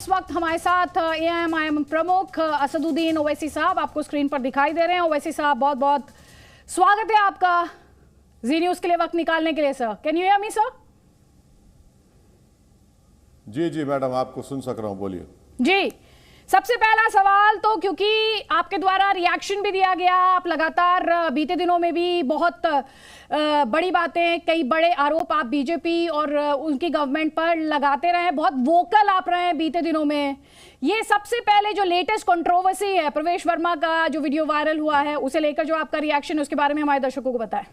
इस वक्त हमारे साथ एआईएम प्रमुख असदुद्दीन ओवैसी साहब आपको स्क्रीन पर दिखाई दे रहे हैं। ओवैसी साहब, बहुत बहुत स्वागत है आपका जी न्यूज के लिए वक्त निकालने के लिए। Sir, can you hear me sir? जी जी मैडम, आपको सुन सक रहा हूं, बोलिए। जी, सबसे पहला सवाल तो क्योंकि आपके द्वारा रिएक्शन भी दिया गया, आप लगातार बीते दिनों में भी बहुत बड़ी बातें, कई बड़े आरोप आप बीजेपी और उनकी गवर्नमेंट पर लगाते रहे, बहुत वोकल आप रहे हैं बीते दिनों में। ये सबसे पहले जो लेटेस्ट कंट्रोवर्सी है प्रवेश वर्मा का जो वीडियो वायरल हुआ है, उसे लेकर जो आपका रिएक्शन है उसके बारे में हमारे दर्शकों को बताएं।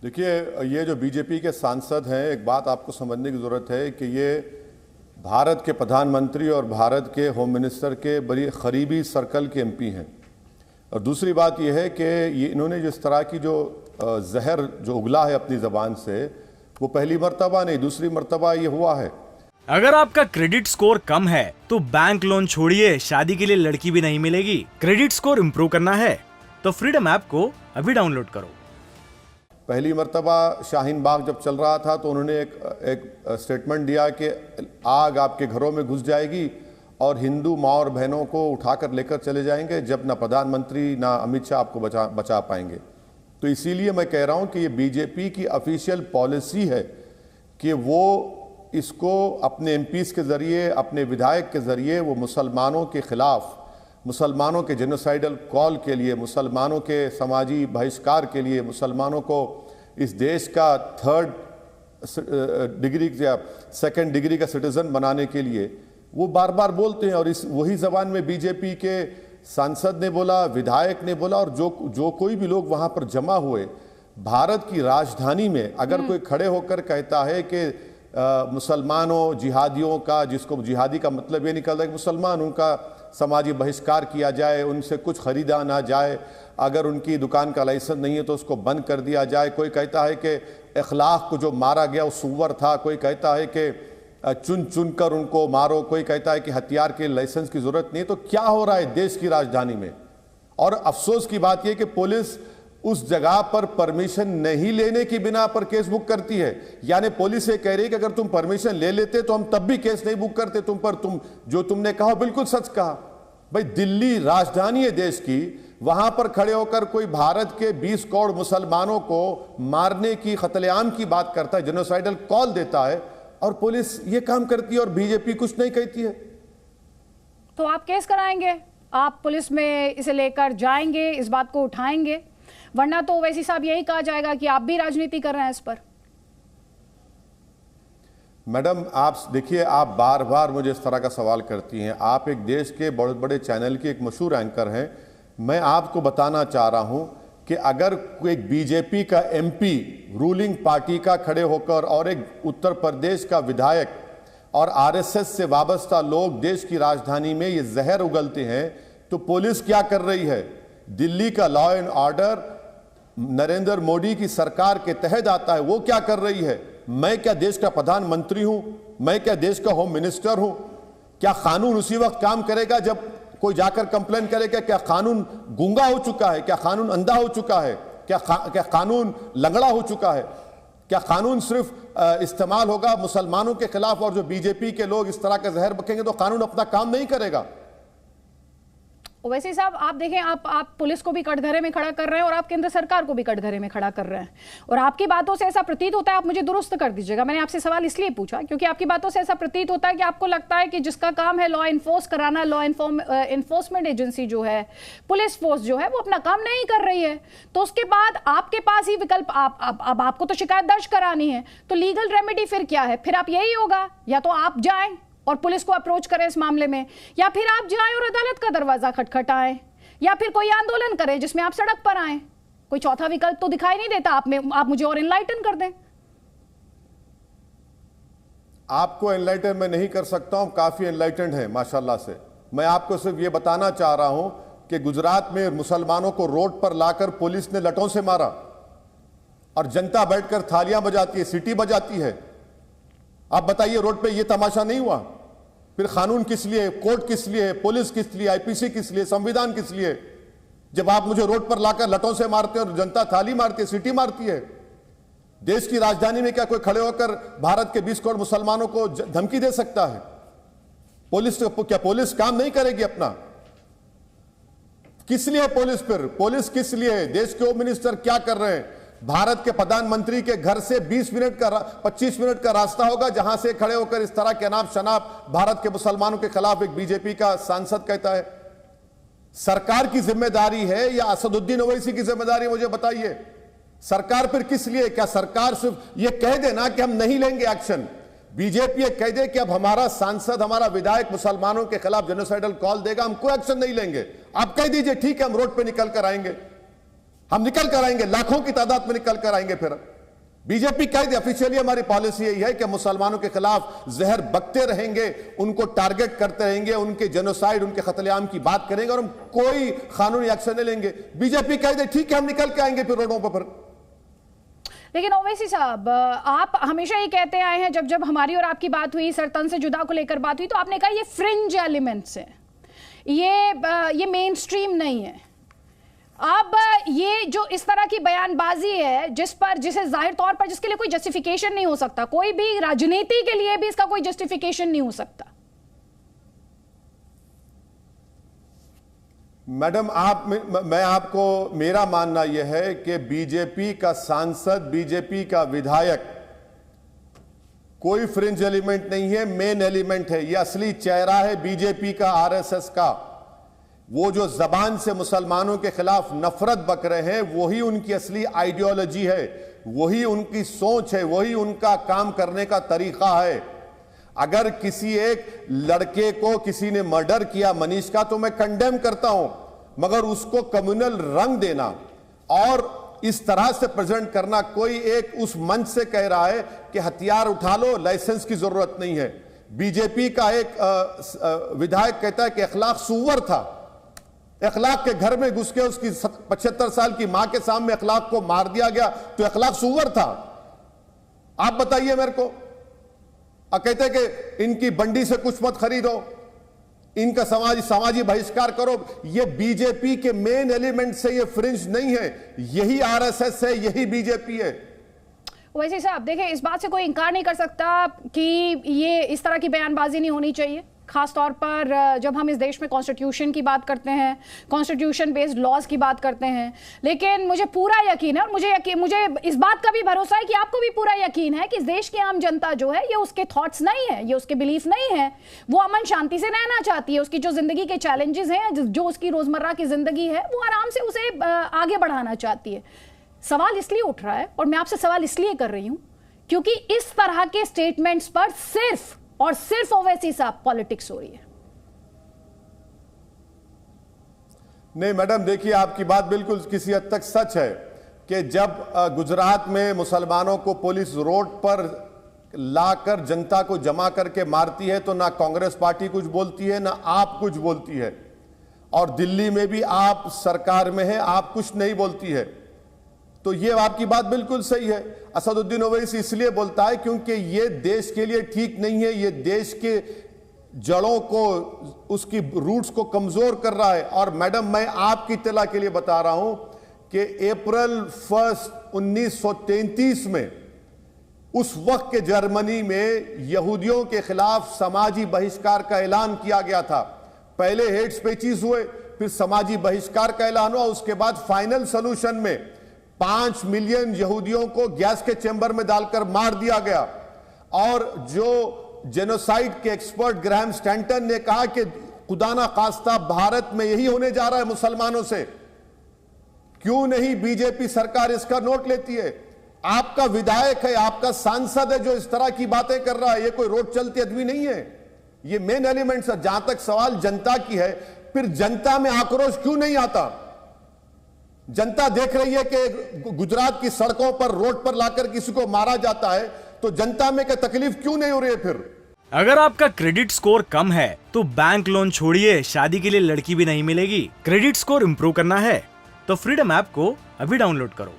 देखिए, ये जो बीजेपी के सांसद हैं, एक बात आपको समझने की जरूरत है कि ये भारत के प्रधानमंत्री और भारत के होम मिनिस्टर के बड़ी करीबी सर्कल के एमपी हैं। और दूसरी बात यह है कि ये इन्होंने जिस तरह की जो जहर जो उगला है अपनी जबान से, वो पहली मर्तबा नहीं, दूसरी मर्तबा ये हुआ है। अगर आपका क्रेडिट स्कोर कम है तो बैंक लोन छोड़िए, शादी के लिए लड़की भी नहीं मिलेगी। क्रेडिट स्कोर इम्प्रूव करना है तो फ्रीडम ऐप को अभी डाउनलोड करो। पहली मर्तबा शाहीन बाग जब चल रहा था तो उन्होंने एक स्टेटमेंट दिया कि आग आपके घरों में घुस जाएगी और हिंदू माँ और बहनों को उठाकर लेकर चले जाएंगे, जब ना प्रधानमंत्री ना अमित शाह आपको बचा पाएंगे। तो इसीलिए मैं कह रहा हूं कि ये बीजेपी की ऑफिशियल पॉलिसी है कि वो इसको अपने एमपीज के ज़रिए, अपने विधायक के ज़रिए वो मुसलमानों के ख़िलाफ़, मुसलमानों के जेनोसाइडल कॉल के लिए, मुसलमानों के समाजी बहिष्कार के लिए, मुसलमानों को इस देश का थर्ड डिग्री या सेकंड डिग्री का सिटीज़न बनाने के लिए वो बार बार बोलते हैं। और इस वही ज़बान में बीजेपी के सांसद ने बोला, विधायक ने बोला, और जो कोई भी लोग वहाँ पर जमा हुए, भारत की राजधानी में अगर कोई खड़े होकर कहता है कि मुसलमानों जिहादियों का, जिसको जिहादी का मतलब ये निकलता है कि मुसलमान, उनका समाजी बहिष्कार किया जाए, उनसे कुछ खरीदा ना जाए, अगर उनकी दुकान का लाइसेंस नहीं है तो उसको बंद कर दिया जाए। कोई कहता है कि अखलाक को जो मारा गया वो सुअर था, कोई कहता है कि चुन चुन कर उनको मारो, कोई कहता है कि हथियार के लाइसेंस की जरूरत नहीं। तो क्या हो रहा है देश की राजधानी में? और अफसोस की बात यह कि पुलिस उस जगह पर परमिशन नहीं लेने की बिना पर केस बुक करती है। यानी पुलिस ये कह रही है कि अगर तुम परमिशन ले लेते तो हम तब भी केस नहीं बुक करते तुम पर। जो तुमने कहा बिल्कुल सच कहा। भाई, दिल्ली राजधानी है देश की, वहां पर खड़े होकर कोई भारत के 20 करोड़ मुसलमानों को मारने की, कत्लेआम की बात करता है, जेनोसाइडल कॉल देता है, और पुलिस ये काम करती है और बीजेपी कुछ नहीं कहती है। तो आप केस कराएंगे? आप पुलिस में इसे लेकर जाएंगे, इस बात को उठाएंगे? वरना तो वैसी साहब यही कहा जाएगा कि आप भी राजनीति कर रहे हैं इस पर। मैडम, आप देखिए, आप बार बार मुझे इस तरह का सवाल करती हैं। आप एक देश के बहुत बड़े चैनल के एक मशहूर एंकर हैं। मैं आपको बताना चाह रहा हूं कि अगर एक बीजेपी का एमपी रूलिंग पार्टी का खड़े होकर और एक उत्तर प्रदेश का विधायक और आरएसएस से वाबस्ता लोग देश की राजधानी में ये जहर उगलते हैं, तो पुलिस क्या कर रही है? दिल्ली का law and order Narendra Modi की सरकार के तहत आता है, वो क्या कर रही है? मैं क्या देश का प्रधानमंत्री हूं? मैं क्या देश का होम मिनिस्टर हूं? क्या कानून उसी वक्त काम करेगा जब कोई जाकर कंप्लेन करेगा? क्या कानून गूंगा हो चुका है? क्या कानून अंधा हो चुका है? क्या कानून लंगड़ा हो चुका है? क्या कानून सिर्फ इस्तेमाल होगा मुसलमानों के खिलाफ, और जो बीजेपी के लोग इस तरह का जहर बकेंगे तो कानून अपना काम नहीं करेगा? वैसे साहब, आप देखें, आप पुलिस को भी कटघरे में खड़ा कर रहे हैं और आप केंद्र सरकार को भी कटघरे में खड़ा कर रहे हैं, और आपकी बातों से ऐसा प्रतीत होता है, आप मुझे दुरुस्त कर दीजिएगा, मैंने आपसे सवाल इसलिए पूछा क्योंकि आपकी बातों से ऐसा प्रतीत होता है कि आपको लगता है कि जिसका काम है लॉ इन्फोर्स कराना, लॉ इन्फोर्समेंट एजेंसी जो है, पुलिस फोर्स जो है, वो अपना काम नहीं कर रही है। तो उसके बाद आपके पास ही विकल्प, अब आपको तो शिकायत दर्ज करानी है, तो लीगल रेमेडी फिर क्या है? फिर आप यही होगा, या तो आप जाएं और पुलिस को अप्रोच करें इस मामले में, या फिर आप जाएं और अदालत का दरवाजा खटखटाएं, या फिर कोई आंदोलन करें जिसमें आप सड़क पर आएं। कोई चौथा विकल्प तो दिखाई नहीं देता आप मुझे और एनलाइटन कर दें। आपको एनलाइटन मैं नहीं कर सकता हूं, काफी एनलाइटेंड है माशाल्लाह से। मैं आपको सिर्फ ये बताना चाह रहा हूं कि गुजरात में मुसलमानों को रोड पर लाकर पुलिस ने लठों से मारा और जनता बैठकर थालियां बजाती है, सीटी बजाती है। आप बताइए, रोड पे ये तमाशा नहीं हुआ? फिर कानून किस लिए, कोर्ट किस लिए, पुलिस किस लिए, आईपीसी किस लिए, संविधान किस लिए? जब आप मुझे रोड पर लाकर लठों से मारते हैं और जनता थाली मारती है, सीटी मारती है। देश की राजधानी में क्या कोई खड़े होकर भारत के 20 करोड़ मुसलमानों को धमकी दे सकता है? क्या पुलिस काम नहीं करेगी अपना? किस लिए पुलिस किस लिए? देश के होम मिनिस्टर क्या कर रहे हैं? भारत के प्रधानमंत्री के घर से 25 मिनट का रास्ता होगा, जहां से खड़े होकर इस तरह के अनाप शनाप भारत के मुसलमानों के खिलाफ एक बीजेपी का सांसद कहता है। सरकार की जिम्मेदारी है या असदुद्दीन ओवैसी की जिम्मेदारी? मुझे बताइए, सरकार फिर किस लिए? क्या सरकार सिर्फ ये कह देना कि हम नहीं लेंगे एक्शन? बीजेपी ये कह दे कि अब हमारा सांसद, हमारा विधायक मुसलमानों के खिलाफ जेनोसाइडल कॉल देगा, हम कोई एक्शन नहीं लेंगे। आप कह दीजिए ठीक है, हम रोड पे निकल कर आएंगे, हम निकल कर आएंगे, लाखों की तादाद में निकल कर आएंगे। फिर बीजेपी कह दे ऑफिशियली हमारी पॉलिसी यही है कि मुसलमानों के खिलाफ जहर बकते रहेंगे, उनको टारगेट करते रहेंगे, उनके जेनोसाइड, उनके कत्लेआम की बात करेंगे और हम कोई कानूनी एक्शन नहीं लेंगे। बीजेपी कह दे ठीक है, हम निकल के आएंगे फिर रोडों पर। लेकिन ओवैसी साहब, आप हमेशा ये कहते आए हैं, जब जब हमारी और आपकी बात हुई, सरतन से जुदा को लेकर बात हुई, तो आपने कहा ये फ्रिंज एलिमेंट्स हैं, ये मेन स्ट्रीम नहीं है। अब ये जो इस तरह की बयानबाजी है जिसे जाहिर तौर पर जिसके लिए कोई जस्टिफिकेशन नहीं हो सकता, कोई भी राजनीति के लिए भी इसका कोई जस्टिफिकेशन नहीं हो सकता। मैडम, मैं आपको, मेरा मानना यह है कि बीजेपी का सांसद, बीजेपी का विधायक कोई फ्रिंज एलिमेंट नहीं है, मेन एलिमेंट है। यह असली चेहरा है बीजेपी का, आरएसएस का। वो जो जबान से मुसलमानों के खिलाफ नफरत बक रहे हैं, वही उनकी असली आइडियोलॉजी है, वही उनकी सोच है, वही उनका काम करने का तरीका है। अगर किसी एक लड़के को किसी ने मर्डर किया, मनीष का, तो मैं कंडेम करता हूं, मगर उसको कम्युनल रंग देना और इस तरह से प्रेजेंट करना, कोई एक उस मंच से कह रहा है कि हथियार उठा लो, लाइसेंस की जरूरत नहीं है। बीजेपी का एक विधायक कहता है कि अखलाक सुअर था, अखलाक के घर में घुस के उसकी 75 साल की मां के सामने अखलाक को मार दिया गया, तो अखलाक सुअर था। आप बताइए मेरे को। कहते हैं कि इनकी बंडी से कुछ मत खरीदो, इनका सामाजिक बहिष्कार करो। ये बीजेपी के मेन एलिमेंट से, ये फ्रिंज नहीं है, यही आरएसएस है, यही बीजेपी है। वैसे साहब देखिए, इस बात से कोई इंकार नहीं कर सकता कि ये इस तरह की बयानबाजी नहीं होनी चाहिए, खास तौर पर जब हम इस देश में कॉन्स्टिट्यूशन की बात करते हैं, कॉन्स्टिट्यूशन बेस्ड लॉज की बात करते हैं। लेकिन मुझे पूरा यकीन है, और मुझे इस बात का भी भरोसा है कि आपको भी पूरा यकीन है कि इस देश की आम जनता जो है, ये उसके थॉट्स नहीं है, ये उसके बिलीफ नहीं है। वो अमन शांति से रहना चाहती है। उसकी जो जिंदगी के चैलेंजेस हैं, जो उसकी रोजमर्रा की जिंदगी है, वो आराम से उसे आगे बढ़ाना चाहती है। सवाल इसलिए उठ रहा है, और मैं आपसे सवाल इसलिए कर रही हूं क्योंकि इस तरह के स्टेटमेंट्स पर सिर्फ और सिर्फ ओवैसी साहब पॉलिटिक्स हो रही है। नहीं मैडम, देखिए, आपकी बात बिल्कुल किसी हद तक सच है कि जब गुजरात में मुसलमानों को पुलिस रोड पर लाकर जनता को जमा करके मारती है, तो ना कांग्रेस पार्टी कुछ बोलती है, ना आप कुछ बोलती है। और दिल्ली में भी आप सरकार में हैं, आप कुछ नहीं बोलती है। तो ये आपकी बात बिल्कुल सही है। असदुद्दीन ओवैसी इसलिए बोलता है क्योंकि ये देश के लिए ठीक नहीं है, ये देश के जड़ों को, उसकी रूट्स को कमजोर कर रहा है। और मैडम, मैं आपकी इत्तला के लिए बता रहा हूं कि अप्रैल 1 1933 में उस वक्त के जर्मनी में यहूदियों के खिलाफ समाजी बहिष्कार का ऐलान किया गया था। पहले हेड स्पीचेस हुए, फिर समाजी बहिष्कार का ऐलान हुआ, उसके बाद फाइनल सोल्यूशन में 5 मिलियन यहूदियों को गैस के चेंबर में डालकर मार दिया गया। और जो जेनोसाइड के एक्सपर्ट ग्राहम स्टैंटन ने कहा कि खुदा ना खास्ता भारत में यही होने जा रहा है मुसलमानों से, क्यों नहीं बीजेपी सरकार इसका नोट लेती है? आपका विधायक है, आपका सांसद है जो इस तरह की बातें कर रहा है, ये कोई रोड चलती आदमी नहीं है। ये मेन एलिमेंट्स है। जहां तक सवाल जनता की है, फिर जनता में आक्रोश क्यों नहीं आता? जनता देख रही है कि गुजरात की सड़कों पर, रोड पर लाकर किसी को मारा जाता है, तो जनता में क्या तकलीफ क्यों नहीं हो रही है? फिर अगर आपका क्रेडिट स्कोर कम है तो बैंक लोन छोड़िए, शादी के लिए लड़की भी नहीं मिलेगी। क्रेडिट स्कोर इम्प्रूव करना है तो फ्रीडम ऐप को अभी डाउनलोड करो।